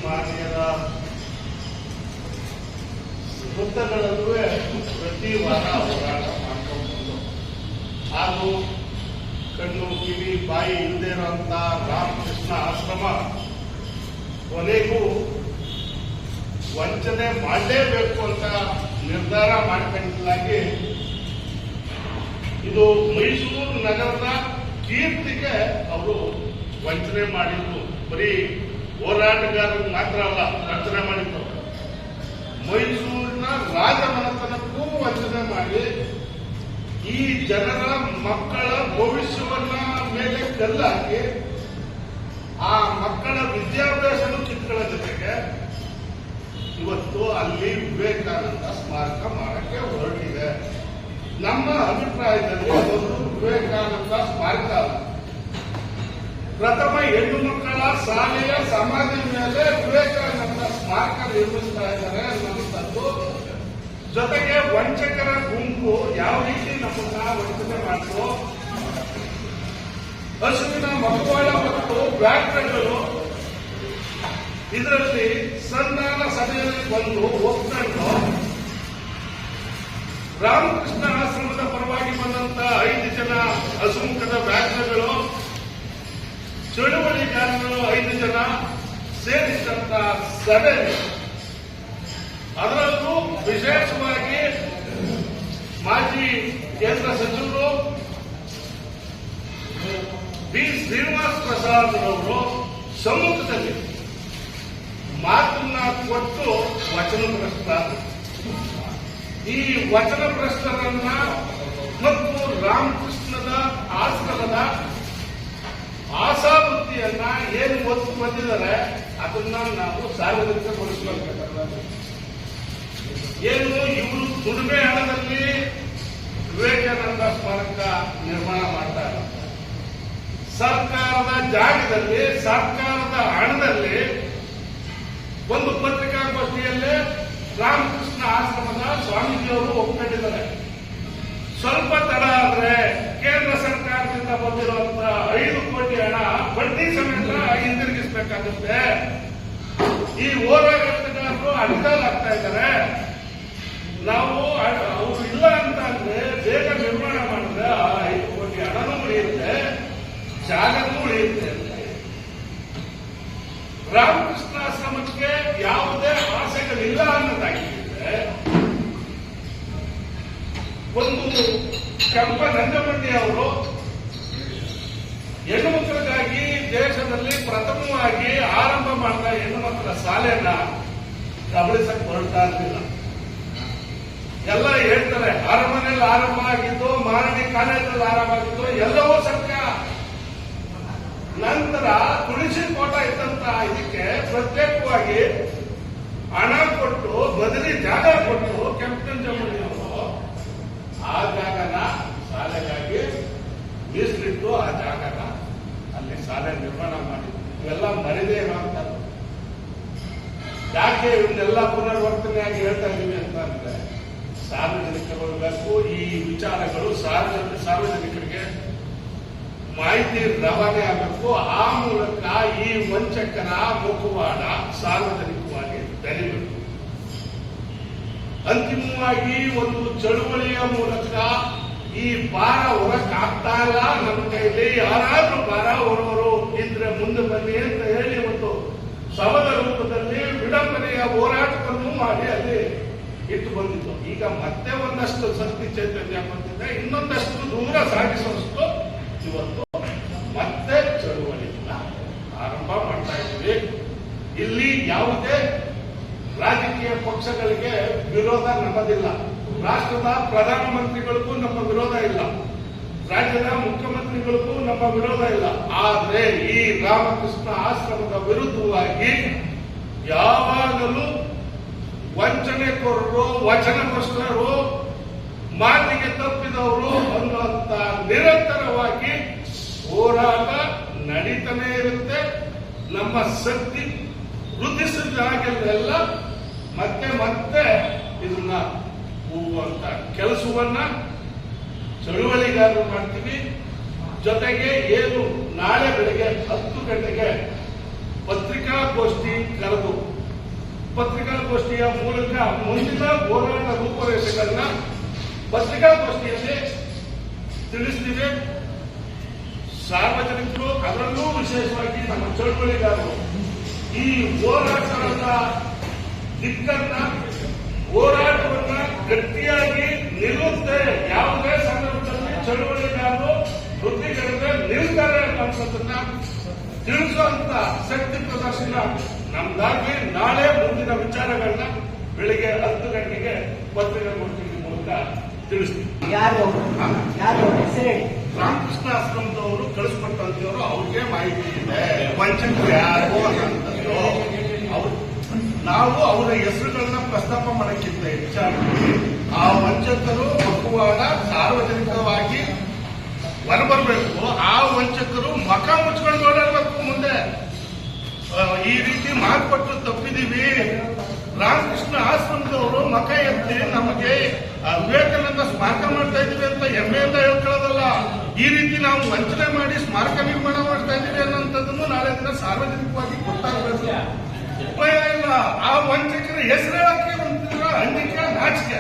ಮಾನ್ಯರ ವೃತ್ತಗಳಲ್ಲೂ ಪ್ರತಿ ವಾರ ಹೋರಾಟ ಮಾಡ್ಕೊಂಡು ಹಾಗೂ ಕಣ್ಣು ಕಿವಿ ಬಾಯಿ ಇಲ್ಲದೆ ಇರುವಂತ ರಾಮಕೃಷ್ಣ ಆಶ್ರಮ ಕೊನೆಗೂ ವಂಚನೆ ಮಾಡಲೇಬೇಕು ಅಂತ ನಿರ್ಧಾರ ಮಾಡ್ಕೊಂಡಾಗಿ ಇದು ಮೈಸೂರು ನಗರದ ಕೀರ್ತಿಗೆ ಅವರು ವಂಚನೆ ಮಾಡಿದ್ದು. ಬರೀ ಹೋರಾಟಗಾರರು ಮಾತ್ರ ಅಲ್ಲ ರಚನೆ ಮಾಡಿದ್ದು, ಮೈಸೂರಿನ ರಾಜಮನೆತನಕ್ಕೂ ವಂಚನೆ ಮಾಡಿ ಈ ಜನರ ಮಕ್ಕಳ ಭವಿಷ್ಯವನ್ನ ಮೇಲೆ ಕಲ್ಲಾಕಿ ಆ ಮಕ್ಕಳ ವಿದ್ಯಾಭ್ಯಾಸನೂ ಕಿತ್ಕೊಳ್ಳೋ ಜೊತೆಗೆ ಇವತ್ತು ಅಲ್ಲಿ ವಿವೇಕಾನಂದ ಸ್ಮಾರಕ ಮಾಡಕ್ಕೆ ಹೊರಟಿದೆ. ನಮ್ಮ ಅಭಿಪ್ರಾಯದಲ್ಲಿ ಅದೊಂದು ವಿವೇಕಾನಂದ ಸ್ಮಾರಕ ಅಲ್ಲ. ಪ್ರಥಮ ಹೆಣ್ಣು ಮಕ್ಕಳ ಶಾಲೆಯ ಸಮಾಧಿ ಮೇಲೆ ವಿವೇಕಾನಂದ ಸ್ಮಾರಕ ನಿರ್ಮಿಸ್ತಾ ಇದ್ದಾರೆ ಅನ್ನುವಂಥದ್ದು. ಜೊತೆಗೆ ವಂಚಕರ ಗುಂಪು ಯಾವ ರೀತಿ ನಮ್ಮನ್ನ ವಂಚನೆ ಮಾಡಿದ್ರು, ಹಸುವಿನ ಮಕ್ಕಳ ಮತ್ತು ವ್ಯಾಘ್ರಗಳು ಇದರಲ್ಲಿ ಸಂಧಾನ ಸಭೆಯಲ್ಲಿ ಬಂದು ಒಪ್ಕೊಂಡು ರಾಮಕೃಷ್ಣ ಆಶ್ರಮದ ಪರವಾಗಿ ಬಂದಂತ 5 ಜನ ಹಸುಮುಖದ ವ್ಯಾಘ್ರಗಳು, ಚಳುವಳಿಗಾರರು 5 ಜನ ಸೇರಿಸಿದಂತ ಸಭೆ, ಅದರಲ್ಲೂ ವಿಶೇಷವಾಗಿ ಮಾಜಿ ಕೇಂದ್ರ ಸಚಿವರು ಬಿ ಶ್ರೀನಿವಾಸ್ ಪ್ರಸಾದ್ ಅವರು ಸಮ್ಮುಖದಲ್ಲಿ ಮಾತನ್ನ ಕೊಟ್ಟು ವಚನಭ್ರಷ್ಟರಾದರು. ಈ ವಚನಭ್ರಷ್ಟರನ್ನ ಮತ್ತು ರಾಮಕೃಷ್ಣದ ಆಶ್ರಮದ ಆಶಾಬುದ್ಧಿಯನ್ನ ಏನು ಒತ್ತು ಬಂದಿದ್ದಾರೆ ಅದನ್ನ ನಾವು ಸಾರ್ವಜನಿಕಗೊಳಿಸಬೇಕಾದ ಏನು ಇವರು ದುಡಿಮೆ ಹಣದಲ್ಲಿ ವಿವೇಕಾನಂದ ಸ್ಮಾರಕ ನಿರ್ಮಾಣ ಮಾಡ್ತಾರೆ, ಸರ್ಕಾರದ ಜಾಗದಲ್ಲಿ ಸರ್ಕಾರದ ಹಣದಲ್ಲಿ ಒಂದು ಪತ್ರಿಕಾಗೋಷ್ಠಿಯಲ್ಲೇ ರಾಮಕೃಷ್ಣ ಆಶ್ರಮದ ಸ್ವಾಮೀಜಿಯವರು ಒಪ್ಕೊಂಡಿದ್ದಾರೆ. ಸ್ವಲ್ಪ ತಡ ಆದ್ರೆ ಕೇಂದ್ರ ಸರ್ಕಾರದಿಂದ ಬಂದಿರುವಂತಹ 5 ಕೋಟಿ ಹಣ ಬಡ್ಡಿ ಸಮೇತ ಹಿಂದಿರುಗಿಸಬೇಕಾಗುತ್ತೆ. ಈ ಹೋರಾಟಗಾರರು ಅಡ್ಡಲಾಗ್ತಾ ಇದ್ದಾರೆ. ನಾವು ಅವರು ಇಲ್ಲ ಅಂತ ಅಂದ್ರೆ ಬೇಗ ನಿರ್ಮಾಣ ಮಾಡಿದ್ರೆ ಆ 5 ಕೋಟಿ ಹಣನೂ ಉಳಿಯುತ್ತೆ, ಜಾಗನೂ ಉಳಿಯುತ್ತೆ. ರಾಮಕೃಷ್ಣಾಶ್ರಮಕ್ಕೆ ಯಾವುದೇ ಆಸೆಗಳಿಲ್ಲ ಅನ್ನೋದಾಗಿದ್ದರೆ ಒಂದು ಕೆಂಪ ನಂಜಮಂಡಿ ಅವರು ಹೆಣ್ಣು ಮಕ್ಕಳಿಗಾಗಿ ದೇಶದಲ್ಲಿ ಪ್ರಥಮವಾಗಿ ಆರಂಭ ಮಾಡಿದ ಹೆಣ್ಣು ಮಕ್ಕಳ ಶಾಲೆಯನ್ನ ಕಬಳಿಸಕ್ಕೆ ಹೊರಡ್ತಾ ಇರಲಿಲ್ಲ. ಎಲ್ಲ ಹೇಳ್ತಾರೆ ಅರಮನೆಯಲ್ಲಿ ಆರಂಭ ಆಗಿದ್ದು, ಮಾರಡಿ ಕಾಲೇಜಲ್ಲಿ ಆರಂಭ ಆಗಿದ್ದು, ಎಲ್ಲವೂ ಸರ್ಕಾರ. ನಂತರ ತುಳಸಿ ಕೋಟ ಇದ್ದಂತ ಇದಕ್ಕೆ ಪ್ರತ್ಯೇಕವಾಗಿ ಹಣ ಕೊಟ್ಟು ಬದಲಿ ಜಾಗ ಕೊಟ್ಟು ಕೆಂಪನಂಜಮಂಡಿ ಅವರು ಆ ಜಾಗನ ಶಾಲೆಗಾಗಿ ಮೀಸಲಿಟ್ಟು ಆ ಜಾಗನ ಅಲ್ಲಿ ಶಾಲೆ ನಿರ್ಮಾಣ ಮಾಡಿದ್ರು. ಇವೆಲ್ಲ ಮರೆದೇ ಇರುವಂತದ್ದು. ಯಾಕೆ ಇವನ್ನೆಲ್ಲ ಪುನರ್ವರ್ತನೆಯಾಗಿ ಹೇಳ್ತಾ ಇದ್ದೀವಿ ಅಂತ ಅಂದ್ರೆ ಸಾರ್ವಜನಿಕರು ಬೇಕು. ಈ ವಿಚಾರಗಳು ಸಾರ್ವಜನಿಕರಿಗೆ ಮಾಹಿತಿ ರವಾನೆ ಆಗಬೇಕು. ಆ ಮೂಲಕ ಈ ವಂಚಕರ ಮುಖವಾಡ ಸಾರ್ವಜನಿಕವಾಗಿ ಬೆರಿಬೇಕು. ಅಂತಿಮವಾಗಿ ಒಂದು ಚಳುವಳಿಯ ಮೂಲಕ ಈ ಭಾರ ಹೊರಕ್ಕಾಗ್ತಾ ಇಲ್ಲ ನಮ್ಮ ಕೈಯಲ್ಲಿ. ಯಾರಾದ್ರೂ ಭಾರ ಹೊರವರು ಇದ್ರೆ ಮುಂದೆ ಬನ್ನಿ ಅಂತ ಹೇಳಿ ಒಂದು ಸವದ ರೂಪದಲ್ಲಿ ವಿಡಂಬನೆಯ ಹೋರಾಟವನ್ನು ಮಾಡಿ ಅಲ್ಲಿ ಇಟ್ಟು ಬಂದಿತ್ತು. ಈಗ ಮತ್ತೆ ಒಂದಷ್ಟು ಶಕ್ತಿ ಚೈತನ್ಯ ಬಂದಿದೆ, ಇನ್ನೊಂದಷ್ಟು ದೂರ ಸಾಗಿಸುವಷ್ಟು ಇವತ್ತು ಮತ್ತೆ ಚಳುವಳಿಯನ್ನ ಆರಂಭ ಮಾಡ್ತಾ ಇದ್ದೀವಿ. ಇಲ್ಲಿ ಯಾವುದೇ ರಾಜಕೀಯ ಪಕ್ಷಗಳಿಗೆ ವಿರೋಧ ನಮ್ಮದಿಲ್ಲ. ರಾಷ್ಟ್ರದ ಪ್ರಧಾನಮಂತ್ರಿಗಳಿಗೂ ನಮ್ಮ ವಿರೋಧ ಇಲ್ಲ, ರಾಜ್ಯದ ಮುಖ್ಯಮಂತ್ರಿಗಳಿಗೂ ನಮ್ಮ ವಿರೋಧ ಇಲ್ಲ. ಆದರೆ ಈ ರಾಮಕೃಷ್ಣ ಆಶ್ರಮದ ವಿರುದ್ಧವಾಗಿ ಯಾವಾಗಲೂ ವಂಚನೆಕೋರರು, ವಚನಭ್ರಷ್ಟರು, ಮಾತಿಗೆ ತಪ್ಪಿದವರು ಅನ್ನುವಂತ ನಿರಂತರವಾಗಿ ಹೋರಾಟ ನಡೀತಾನೆ ಇರುತ್ತೆ. ನಮ್ಮ ಶಕ್ತಿ ವೃದ್ಧಿಸಿದಾಗೆಲ್ಲ ಮತ್ತೆ ಮತ್ತೆ ಇದನ್ನ ಹೋಗುವಂತ ಕೆಲಸವನ್ನ ಚಳುವಳಿಗಾರರು ಮಾಡ್ತೀವಿ. ಜೊತೆಗೆ ಏನು ನಾಳೆ ಬೆಳಗ್ಗೆ 10 ಗಂಟೆಗೆ ಪತ್ರಿಕಾಗೋಷ್ಠಿ ಕರೆದು ಪತ್ರಿಕಾಗೋಷ್ಠಿಯ ಮೂಲಕ ಮುಂದಿನ ಹೋರಾಟ ರೂಪರೇಷೆಗಳನ್ನ ಪತ್ರಿಕಾಗೋಷ್ಠಿಯಲ್ಲಿ ತಿಳಿಸ್ತೀವಿ. ಸಾರ್ವಜನಿಕರು, ಅದರಲ್ಲೂ ವಿಶೇಷವಾಗಿ ನಮ್ಮ ಚಳವಳಿಗಾರರು ಈ ಹೋರಾಟದ ದಿಕ್ಕನ್ನ, ಹೋರಾಟವನ್ನ ಗಟ್ಟಿಯಾಗಿ ನಿಲ್ಲುತ್ತೆ. ಯಾವುದೇ ಸಂದರ್ಭದಲ್ಲಿ ಚಳವಳಿಗಾರರು ವೃತ್ತಿಗಳಿಂದ ನಿಲ್ತಾರೆ ಅನ್ನೋದನ್ನ ತಿಳಿಸುವಂತ ಶಕ್ತಿ ಪ್ರದರ್ಶನ ನಮ್ದಾಗಿ ನಾಳೆ ಮುಂದಿನ ವಿಚಾರಗಳನ್ನ ಬೆಳಿಗ್ಗೆ 10 ಗಂಟೆಗೆ ಪತ್ರಿಕಾಗೋಷ್ಠಿ ಮೂಲಕ ತಿಳಿಸ್ತೀವಿ. ರಾಮಕೃಷ್ಣ ಆಶ್ರಮದವರು ಕಳಿಸ್ಕೊಟ್ಟಂತವರು ಅವ್ರಿಗೆ ಮಾಹಿತಿ ಇದೆ. ವಂಚಕರು ಯಾರು ಅನ್ನೋದು ನಾವು ಅವರ ಹೆಸರುಗಳನ್ನ ಪ್ರಸ್ತಾಪ ಮಾಡಕ್ಕಿಂತ ಹೆಚ್ಚಾಗಿ ಆ ವಂಚಕರು ಮಗುವಾಡ ಸಾರ್ವಜನಿಕವಾಗಿ ಹೊರಬರಬೇಕು. ಆ ವಂಚಕರು ಮಖ ಮುಚ್ಕೊಂಡು ಓಡಾಡಬೇಕು. ಮುಂದೆ ಈ ರೀತಿ ಮಾರ್ಪಟ್ಟು ತಪ್ಪಿದೀವಿ, ರಾಮಕೃಷ್ಣ ಆಶ್ರಮದವರು ಮಖ ಎತ್ತಿ ನಮಗೆ ವಿವೇಕಾನಂದ ಸ್ಮಾರಕ ಮಾಡ್ತಾ ಇದೀವಿ ಅಂತ ಹೆಮ್ಮೆಯಿಂದ ಹೇಳ್ಕೊಳ್ಳೋದಲ್ಲ. ಈ ರೀತಿ ನಾವು ವಂಚನೆ ಮಾಡಿ ಸ್ಮಾರಕ ನಿರ್ಮಾಣ ಮಾಡ್ತಾ ಇದೀವಿ ಅನ್ನೋಂಥದ್ದನ್ನು ನಾಳೆ ದಿನ ಸಾರ್ವಜನಿಕವಾಗಿ ಗೊತ್ತಾಗಬೇಕು. ಉಪಾಯ ಇಲ್ಲ. ಆ ವಂಚಕರ ಹೆಸರು ಹೇಳಕ್ಕೆ ಅಂಜಿಕೆ, ನಾಚಿಕೆ.